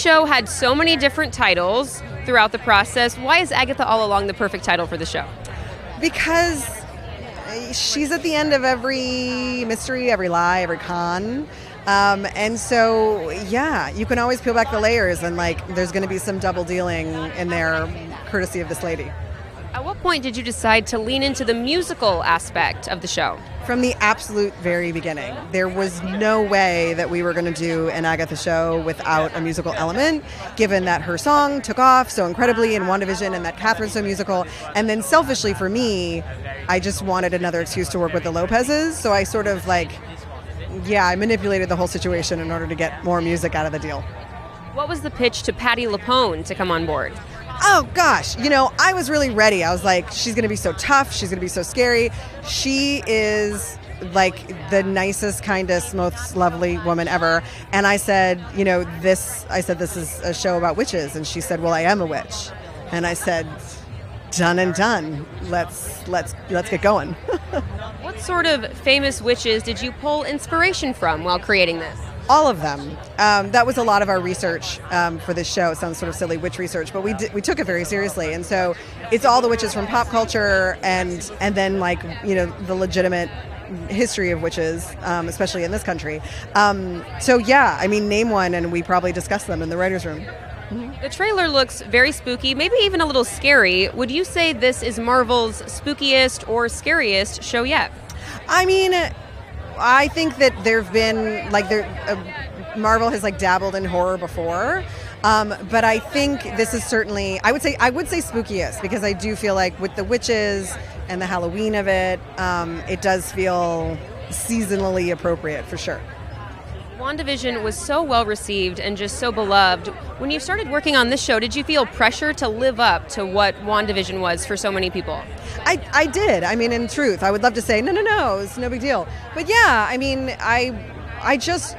show had so many different titles throughout the process. Why is Agatha All Along the perfect title for the show? Because she's at the end of every mystery, every lie, every con. And so, yeah, you can always peel back the layers and, like, there's going to be some double dealing in there courtesy of this lady. At what point did you decide to lean into the musical aspect of the show? From the absolute very beginning. There was no way that we were going to do an Agatha show without a musical element, given that her song took off so incredibly in WandaVision and that Catherine's so musical. And then selfishly for me, I just wanted another excuse to work with the Lopez's. So I sort of I manipulated the whole situation in order to get more music out of the deal. What was the pitch to Patti LuPone to come on board? Oh, gosh. I was really ready. I was like, she's going to be so tough. She's going to be so scary. She is like the nicest, kindest, most lovely woman ever. And I said, this is a show about witches. And she said, well, I am a witch. And I said, done and done. Let's get going. What sort of famous witches did you pull inspiration from while creating this? All of them. That was a lot of our research for this show. It sounds sort of silly, witch research, but we took it very seriously. And so it's all the witches from pop culture and then the legitimate history of witches, especially in this country. Name one and we probably discuss them in the writer's room. The trailer looks very spooky, maybe even a little scary. Would you say this is Marvel's spookiest or scariest show yet? I think that there've been Marvel has dabbled in horror before, but I think this is certainly I would say spookiest because I do feel like with the witches and the Halloween of it, it does feel seasonally appropriate for sure. WandaVision was so well received and just so beloved. When you started working on this show, did you feel pressure to live up to what WandaVision was for so many people? I did. In truth, I would love to say, no, it's no big deal. But yeah, I just,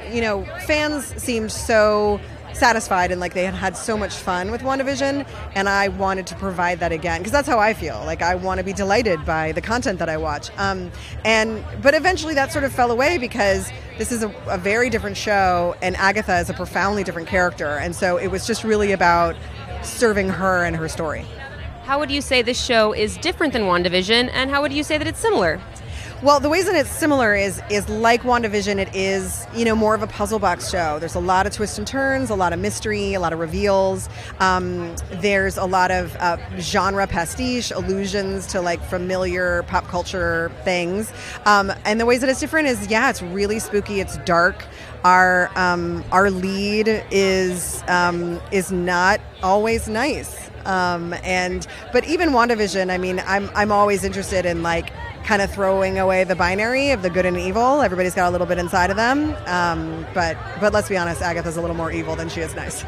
fans seemed so satisfied and like they had so much fun with WandaVision, and I wanted to provide that again because that's how I feel. Like I want to be delighted by the content that I watch. But eventually that sort of fell away because this is a very different show, and Agatha is a profoundly different character, and so it was just really about serving her and her story. How would you say this show is different than WandaVision, and how would you say that it's similar? Well, the ways that it's similar is like WandaVision, it is, more of a puzzle box show. There's a lot of twists and turns, a lot of mystery, a lot of reveals. There's a lot of genre pastiche, allusions to familiar pop culture things. And the ways that it's different is, it's really spooky, it's dark. Our lead is not always nice. But even WandaVision, I'm always interested in kind of throwing away the binary of the good and evil. Everybody's got a little bit inside of them. But let's be honest, Agatha's a little more evil than she is nice.